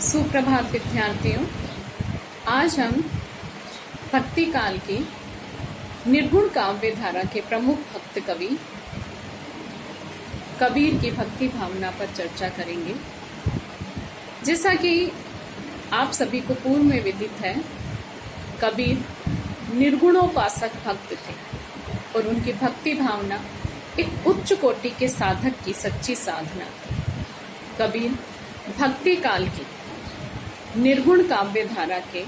सुप्रभात विद्यार्थियों। आज हम भक्ति काल की निर्गुण काव्य धारा के प्रमुख भक्त कवि कबीर की भक्ति भावना पर चर्चा करेंगे। जैसा कि आप सभी को पूर्व में विदित है, कबीर निर्गुणोपासक भक्त थे और उनकी भक्ति भावना एक उच्च कोटि के साधक की सच्ची साधना थी। कबीर भक्ति काल की निर्गुण काव्य धारा के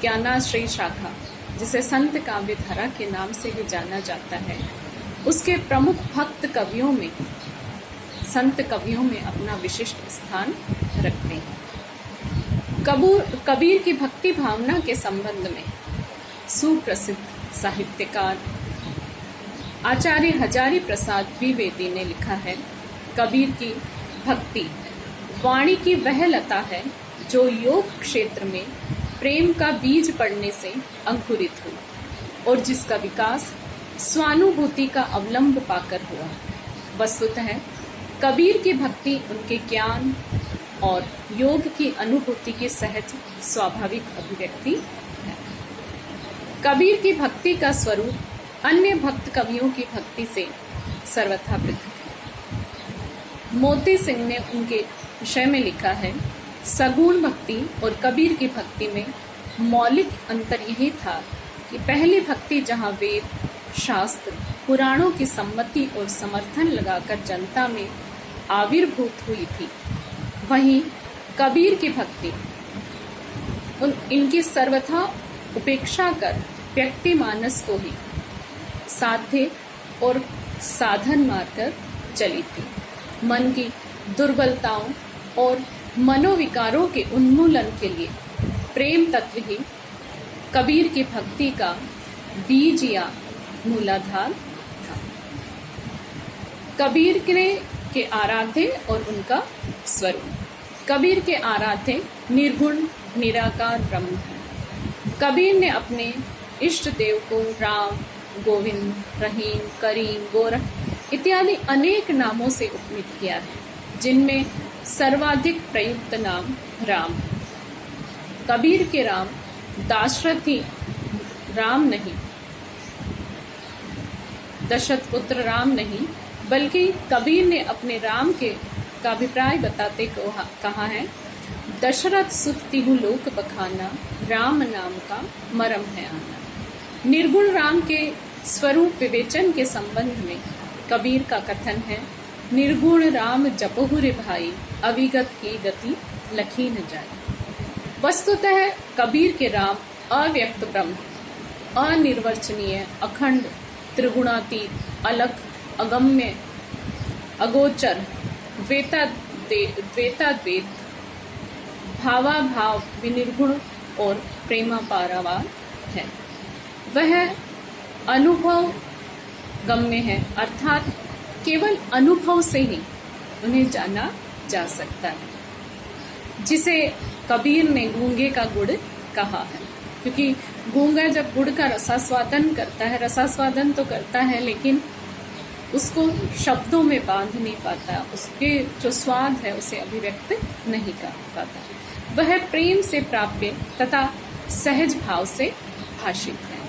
ज्ञानाश्रयी शाखा, जिसे संत काव्य धारा के नाम से भी जाना जाता है, उसके प्रमुख भक्त कवियों में संत कवियों में अपना विशिष्ट स्थान रखते हैं। कबीर की भक्ति भावना के संबंध में सुप्रसिद्ध साहित्यकार आचार्य हजारी प्रसाद द्विवेदी ने लिखा है, कबीर की भक्ति वाणी की वह लता है जो योग क्षेत्र में प्रेम का बीज पड़ने से अंकुरित हुई और जिसका विकास स्वानुभूति का अवलंब पाकर हुआ। वस्तुतः कबीर की भक्ति उनके ज्ञान और योग की अनुभूति की सहज स्वाभाविक अभिव्यक्ति है। कबीर की भक्ति का स्वरूप अन्य भक्त कवियों की भक्ति से सर्वथा पृथक है। मोती सिंह ने उनके विषय में लिखा है, सगुण भक्ति और कबीर की भक्ति में मौलिक अंतर यही था कि पहली भक्ति जहाँ वेद, शास्त्र, पुराणों की सम्मति और समर्थन लगाकर जनता में आविर्भूत हुई थी, वहीं कबीर की भक्ति इनकी सर्वथा उपेक्षा कर व्यक्ति मानस को ही साध्य और साधन मारकर चली थी। मन की दुर्बलताओं और मनोविकारों के उन्मूलन के लिए प्रेम तत्व ही कबीर की भक्ति का बीज या मूलाधार था। कबीर के आराध्य और उनका स्वरूप। कबीर के आराध्य निर्गुण निराकार ब्रह्म है। कबीर ने अपने इष्ट देव को राम, गोविंद, रहीम, करीम, गोरख इत्यादि अनेक नामों से उपमित किया है, जिनमें सर्वाधिक प्रयुक्त नाम राम है। कबीर के राम दाशरथी राम नहीं, दशरथ पुत्र राम नहीं, बल्कि कबीर ने अपने राम का अभिप्राय बताते कहा है, दशरथ सुत तिहु लोक बखाना, राम नाम का मरम है आना। निर्गुण राम के स्वरूप विवेचन के संबंध में कबीर का कथन है, निर्गुण राम जपहु रे भाई, अविगत की गति लखी न जाए। वस्तुतः कबीर के राम अव्यक्त ब्रह्म, अनिर्वचनीय, अखंड, त्रिगुणातीत, अलख, अगम्य, अगोचर, द्वैताद्वैत, भावाभाव, विनिर्गुण और प्रेमापारावार है। वह अनुभव गम्य है, अर्थात केवल अनुभव से ही उन्हें जाना जा सकता है, जिसे कबीर ने गूंगे का गुड़ कहा है। क्योंकि गूंगा जब गुड़ का रसास्वादन करता है, रसास्वादन तो करता है लेकिन उसको शब्दों में बांध नहीं पाता, उसके जो स्वाद है उसे अभिव्यक्त नहीं कर पाता। वह प्रेम से प्राप्य तथा सहज भाव से भाषित है।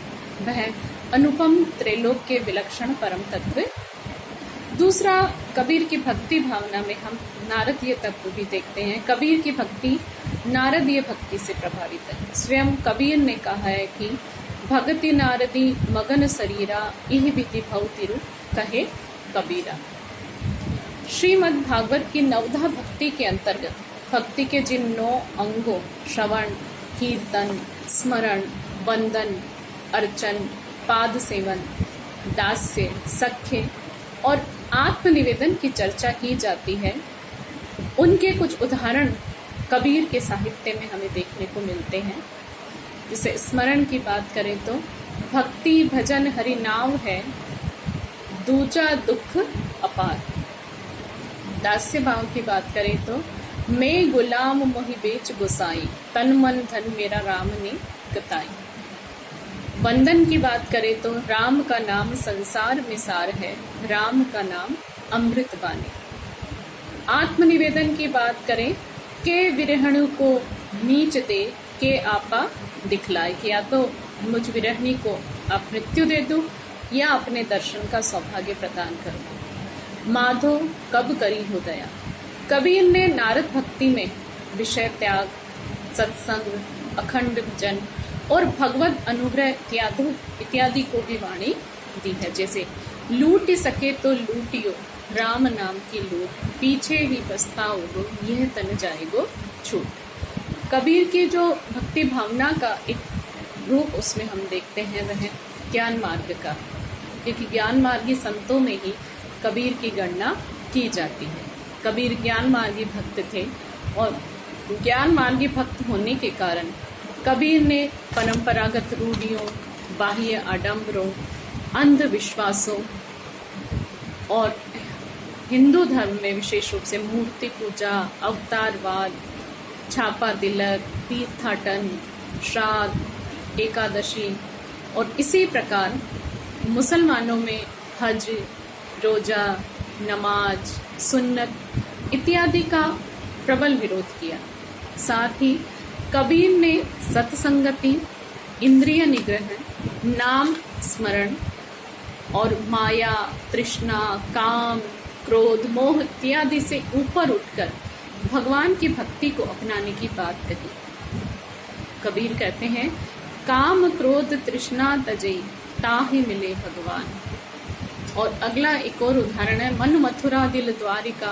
वह अनुपम त्रैलोक के विलक्षण परम तत्व। दूसरा, कबीर की भक्ति भावना में हम नारदीय तत्व भी देखते हैं। कबीर की भक्ति नारदीय भक्ति से प्रभावित है। स्वयं कबीर ने कहा है कि भगति नारदी मगन शरीरा, इह विधि भव तिरु कहे कबीरा। श्रीमद् भागवत की नवधा भक्ति के अंतर्गत भक्ति के जिन 9 अंगों श्रवण, कीर्तन, स्मरण, वंदन, अर्चन, पाद सेवन, दास्य, सख्य और आत्मनिवेदन की चर्चा की जाती है, उनके कुछ उदाहरण कबीर के साहित्य में हमें देखने को मिलते हैं। जैसे स्मरण की बात करें तो भक्ति भजन हरि नाम है, दूजा दुख अपार। दास्य भाव की बात करें तो मैं गुलाम मोहि बेच गुसाई, तन मन धन मेरा राम ने गताई। वंदन की बात करें तो राम का नाम संसार में सार है, राम का नाम अमृत बानी। आत्मनिवेदन की बात करें के विरहणु को नीच दे के आपा दिखलाए, कि या तो मुझ विरहणी को आप मृत्यु दे दो या अपने दर्शन का सौभाग्य प्रदान करो। माधो कब करी हो दया। कबीर ने नारद भक्ति में विषय त्याग, सत्संग, अखंड भजन और भगवत अनुग्रह इत्यादि को भी वाणी दी है। जैसे लूट सके तो लूटियो, राम नाम की लूट, पीछे ही पछताओ गो, यह तन जाएगो छूट। कबीर की जो भक्ति भावना का एक रूप उसमें हम देखते हैं वह ज्ञान मार्ग का, क्योंकि ज्ञान मार्गी संतों में ही कबीर की गणना की जाती है। कबीर ज्ञान मार्गी भक्त थे और ज्ञान मार्गी भक्त होने के कारण कबीर ने परंपरागत रूढ़ियों, बाह्य आडंबरों, अंधविश्वासों और हिंदू धर्म में विशेष रूप से मूर्ति पूजा, अवतारवाद, छापा तिलक, तीर्थाटन, श्राद्ध, एकादशी और इसी प्रकार मुसलमानों में हज, रोजा, नमाज, सुन्नत इत्यादि का प्रबल विरोध किया। साथ ही कबीर ने सत्संगति, इंद्रिय निग्रह, नाम स्मरण और माया, तृष्णा, काम, क्रोध, मोह इत्यादि से ऊपर उठकर भगवान की भक्ति को अपनाने की बात कही। कबीर कहते हैं, काम क्रोध तृष्णा तजई, ताहि मिले भगवान। और अगला एक और उदाहरण है, मन मथुरा दिल द्वारिका,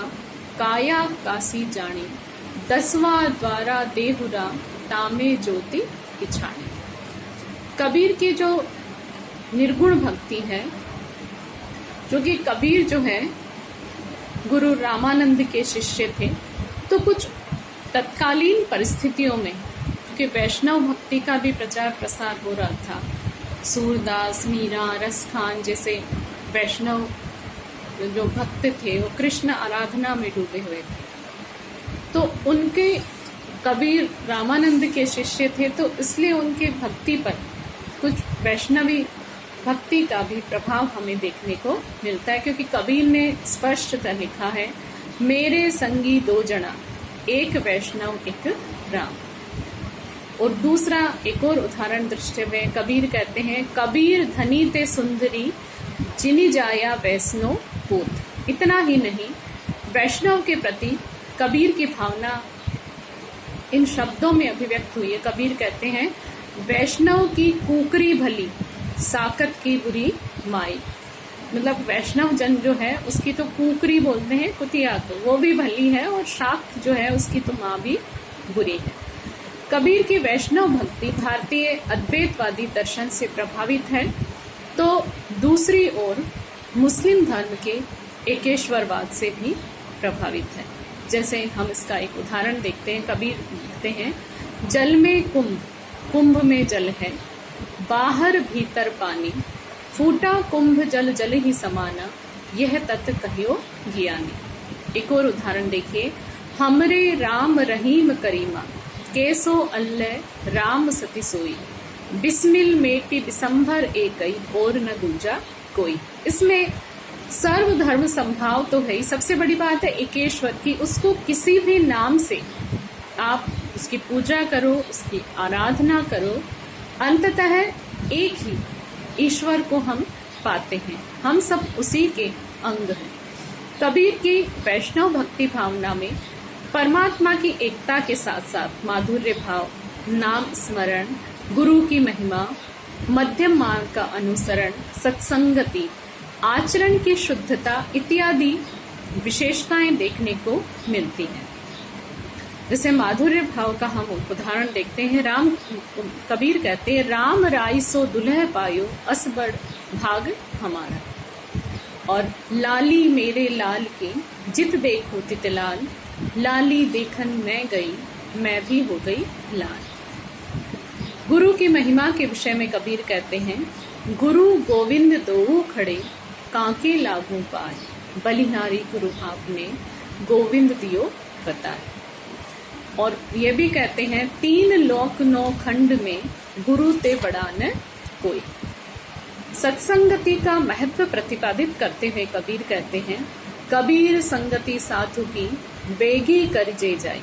काया काशी जानी, 10वां द्वारा देहुरा, तामे ज्योति पिछाड़ी। कबीर की जो निर्गुण भक्ति है, जो कि कबीर जो है गुरु रामानंद के शिष्य थे, तो कुछ तत्कालीन परिस्थितियों में, क्योंकि वैष्णव भक्ति का भी प्रचार प्रसार हो रहा था, सूरदास, मीरा, रसखान जैसे वैष्णव जो भक्त थे वो कृष्ण आराधना में डूबे हुए थे। तो उनके कबीर रामानंद के शिष्य थे, तो इसलिए उनके भक्ति पर कुछ वैष्णवी भक्ति का भी प्रभाव हमें देखने को मिलता है, क्योंकि कबीर ने स्पष्टतः लिखा है, मेरे संगी 2 जना, एक वैष्णव एक राम। और दूसरा एक और उदाहरण दृष्टि में कबीर कहते हैं, कबीर धनी ते सुंदरी, जिनी जाया वैष्णव पूत। इतना ही नहीं, वैष्णव के प्रति कबीर की भावना इन शब्दों में अभिव्यक्त हुई है। कबीर कहते हैं, वैष्णव की कुकरी भली, साकत की बुरी माई। मतलब वैष्णव जन जो है उसकी तो कुकरी बोलते हैं, कुतिया को, वो भी भली है, और शाक्त जो है उसकी तो माँ भी बुरी है। कबीर की वैष्णव भक्ति भारतीय अद्वैतवादी दर्शन से प्रभावित है, तो दूसरी ओर मुस्लिम धर्म के एकेश्वरवाद से भी प्रभावित है। जैसे हम इसका एक उदाहरण देखते हैं। कबीर लिखते हैं, जल में कुंभ, कुंभ में जल है, बाहर भीतर पानी, फूटा कुंभ जल जल ही समाना, यह तत् कहियो ज्ञानी। एक और उदाहरण देखिए, हमरे राम रहीम करीमा, केसो अल्लाह राम सती सोई, बिस्मिल मेटी दिसंबर एकई, और न दूजा कोई। इसमें सर्वधर्म संभाव तो है ही, सबसे बड़ी बात है एकेश्वर की, उसको किसी भी नाम से आप उसकी पूजा करो, उसकी आराधना करो, अंततः एक ही ईश्वर को हम पाते हैं, हम सब उसी के अंग हैं। कबीर की वैष्णव भक्ति भावना में परमात्मा की एकता के साथ साथ माधुर्य भाव, नाम स्मरण, गुरु की महिमा, मध्यम मार्ग का अनुसरण, सत्संगति, आचरण की शुद्धता इत्यादि विशेषताएं देखने को मिलती हैं। जैसे माधुर्य भाव का हम उदाहरण देखते हैं। कबीर कहते हैं, राम राय सो दुल्ह पायो, असबड़ भाग हमारा। और लाली मेरे लाल की, जित देखो तित लाल, लाली देखन मैं गई, मैं भी हो गई लाल। गुरु की महिमा के विषय में कबीर कहते हैं, गुरु गोविंद दो खड़े, कांके लागू पाए, बलिहारी गुरु आपने, गोविंद दियो बताए। और ये भी कहते हैं, 3 लोक 9 खंड में, गुरु ते बड़ा न कोई। सत्संगति का महत्व प्रतिपादित करते हुए कबीर कहते हैं, कबीर संगति साधु की, बेगी कर जे जाई,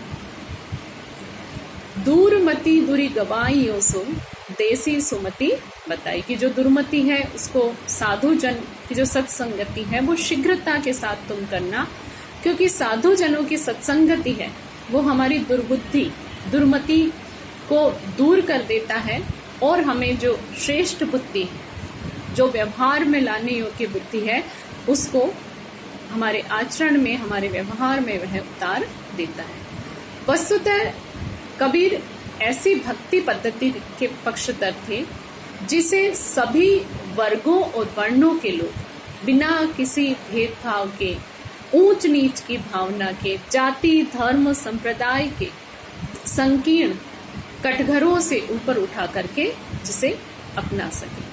दूरमति दुरी गवाइयों सो देसी सुमति बताई, कि जो दुर्मति है उसको साधु जन की जो सत्संगति है वो शीघ्रता के साथ तुम करना, क्योंकि साधु जनों की सत्संगति है वो हमारी दुर्बुद्धि दुर्मति को दूर कर देता है और हमें जो श्रेष्ठ बुद्धि है, जो व्यवहार में लाने योग्य बुद्धि है, उसको हमारे आचरण में हमारे व्यवहार में वह उतार देता है। वस्तुतः कबीर ऐसी भक्ति पद्धति के पक्षधर थे जिसे सभी वर्गों और वर्णों के लोग बिना किसी भेदभाव के, ऊंच नीच की भावना के, जाति धर्म संप्रदाय के संकीर्ण कटघरों से ऊपर उठा करके जिसे अपना सके।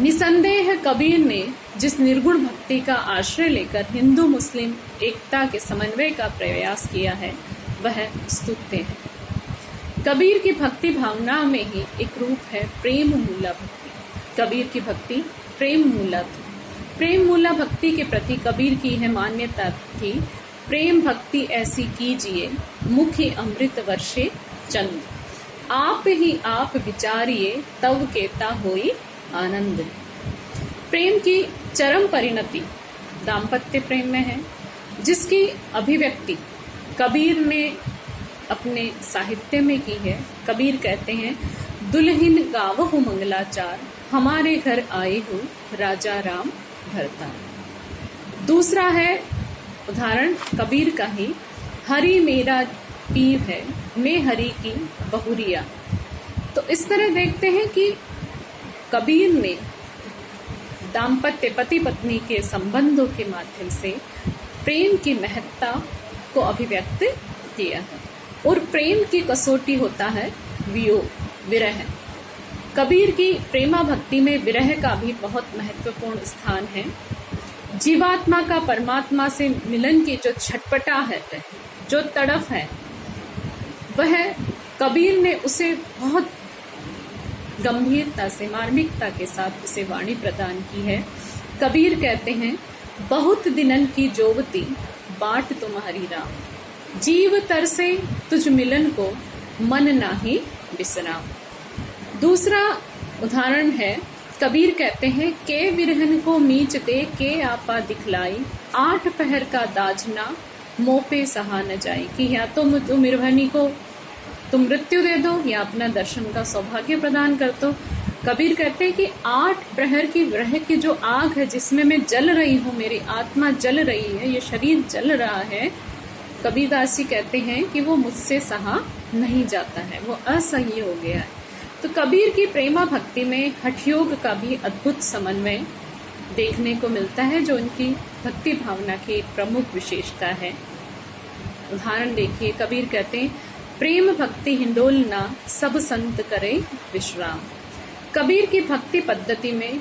निसंदेह कबीर ने जिस निर्गुण भक्ति का आश्रय लेकर हिंदू मुस्लिम एकता के समन्वय का प्रयास किया है वह स्तुत्य है। कबीर की भक्ति भावना में ही एक रूप है प्रेम मूला भक्ति। कबीर की भक्ति प्रेम मूला थी। प्रेम मूला भक्ति के प्रति कबीर की यह मान्यता थी, प्रेम भक्ति ऐसी कीजिए मुखी अमृत वर्षे चंद, आप ही आप विचारिए तब केता होई आनंद। प्रेम की चरम परिणति दाम्पत्य प्रेम में है, जिसकी अभिव्यक्ति कबीर ने अपने साहित्य में की है। कबीर कहते हैं, दुल्हिन गावहु मंगलाचार, हमारे घर आए हो राजा राम भरता। दूसरा है उदाहरण कबीर का ही, हरि मेरा पीर है मैं हरि की बहुरिया। तो इस तरह देखते हैं कि कबीर ने दाम्पत्य पति पत्नी के संबंधों के माध्यम से प्रेम की महत्ता को अभिव्यक्त किया है। और प्रेम की कसौटी होता है वियोग विरह। कबीर की प्रेमा भक्ति में विरह का भी बहुत महत्वपूर्ण स्थान है। जीवात्मा का परमात्मा से मिलन की जो छटपटाहट है, जो तड़फ है, वह कबीर ने उसे बहुत गंभीरता से मार्मिकता के साथ उसे वाणी प्रदान की है। कबीर कहते हैं, बहुत दिनन की जोवती बाट तुम्हारी राम, जीव तरसे तुझ मिलन को मन नाही बिसराम। दूसरा उदाहरण है कबीर कहते हैं, के विरहन को मीच दे के आपा दिखलाई, आठ पहर का दाजना मोपे सहा न जाए, कि या तो निर्भनी को तुम मृत्यु दे दो या अपना दर्शन का सौभाग्य प्रदान कर दो। कबीर कहते हैं कि 8 प्रहर की विरह की जो आग है जिसमें मैं जल रही हूँ, मेरी आत्मा जल रही है, ये शरीर जल रहा है, कबीरदास जी कहते हैं कि वो मुझसे सहा नहीं जाता है, वो असह्य हो गया है। तो कबीर की प्रेमा भक्ति में हठयोग का भी अद्भुत समन्वय देखने को मिलता है, जो उनकी भक्ति भावना की एक प्रमुख विशेषता है। उदाहरण देखिए, कबीर कहते हैं, प्रेम भक्ति हिंडोलना सब संत करे विश्राम। कबीर की भक्ति पद्धति में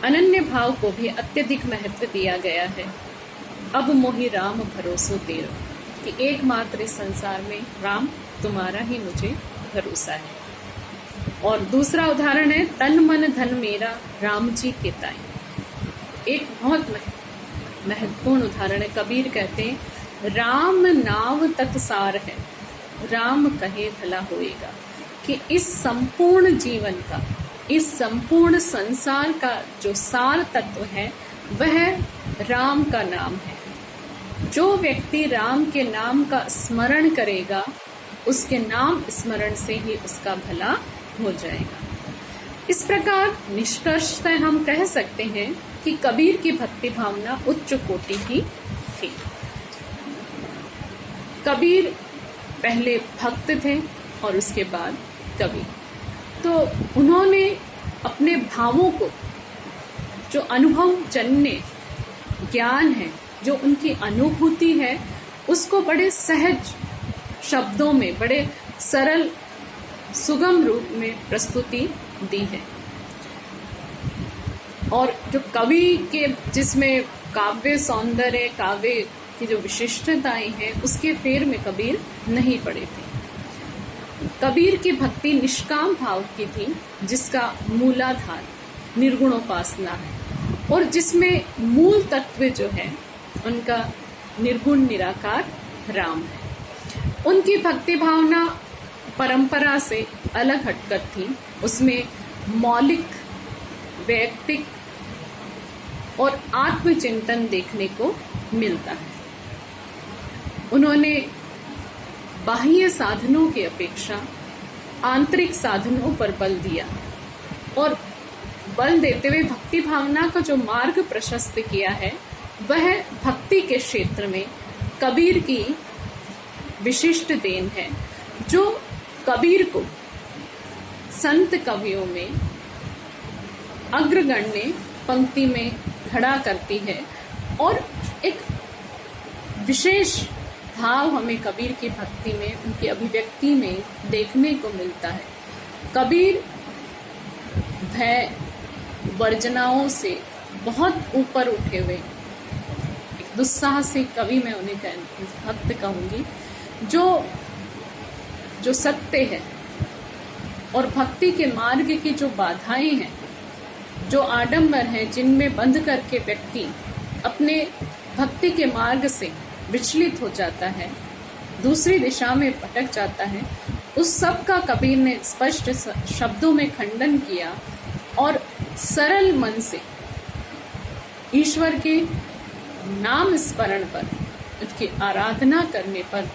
अनन्य भाव को भी अत्यधिक महत्व दिया गया है। अब मोहि राम भरोसो तेरो, कि एकमात्र इस संसार में राम तुम्हारा ही मुझे भरोसा है। और दूसरा उदाहरण है, तन मन धन मेरा राम जी के ताई। एक बहुत महत्वपूर्ण उदाहरण है। कबीर कहते हैं, राम नाव तत्सार है, राम कहे भला होएगा, कि इस संपूर्ण जीवन का, इस संपूर्ण संसार का जो सार तत्व है वह राम का नाम है। जो व्यक्ति राम के नाम का स्मरण करेगा, उसके नाम स्मरण से ही उसका भला हो जाएगा। इस प्रकार निष्कर्षतः हम कह सकते हैं कि कबीर की भक्ति भावना उच्च कोटि की थी। कबीर पहले भक्त थे और उसके बाद कवि। तो उन्होंने अपने भावों को, जो अनुभव जन्य ज्ञान है, जो उनकी अनुभूति है, उसको बड़े सहज शब्दों में, बड़े सरल सुगम रूप में प्रस्तुति दी है। और जो कवि के, जिसमें काव्य सौंदर्य, काव्य की जो विशिष्टताएं हैं, उसके फेर में कबीर नहीं पड़े थे। कबीर की भक्ति निष्काम भाव की थी, जिसका मूलाधार निर्गुणोपासना है और जिसमें मूल तत्व जो है उनका निर्गुण निराकार राम है। उनकी भक्ति भावना परंपरा से अलग हटकर थी। उसमें मौलिक, वैयक्तिक और आत्मचिंतन देखने को मिलता है। उन्होंने बाह्य साधनों की अपेक्षा आंतरिक साधनों पर बल दिया और बल देते हुए भक्ति भावना का जो मार्ग प्रशस्त किया है वह भक्ति के क्षेत्र में कबीर की विशिष्ट देन है, जो कबीर को संत कवियों में अग्रगण्य पंक्ति में खड़ा करती है और एक विशेष भाव हमें कबीर की भक्ति में, उनकी अभिव्यक्ति में देखने को मिलता है। कबीर भय वर्जनाओं से बहुत ऊपर उठे हुए एक दुस्साहसी कवि मैं उन्हें भक्त कहूंगी, जो सत्य है और भक्ति के मार्ग की जो बाधाएं हैं, जो आडंबर हैं, जिनमें बंध करके व्यक्ति अपने भक्ति के मार्ग से विचलित हो जाता है, दूसरी दिशा में भटक जाता है, उस सब का कबीर ने स्पष्ट शब्दों में खंडन किया और सरल मन से ईश्वर के नाम स्मरण पर, उसकी आराधना करने पर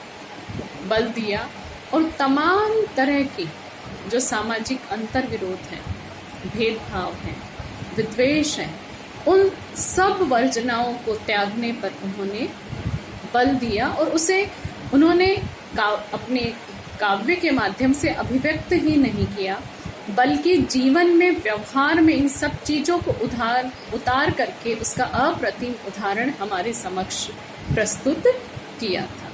बल दिया और तमाम तरह की जो सामाजिक अंतर्विरोध हैं, भेदभाव हैं, विद्वेष हैं, उन सब वर्जनाओं को त्यागने पर उन्होंने बल दिया और उसे उन्होंने अपने काव्य के माध्यम से अभिव्यक्त ही नहीं किया, बल्कि जीवन में, व्यवहार में इन सब चीजों को उतार करके उसका अप्रतिम उदाहरण हमारे समक्ष प्रस्तुत किया था।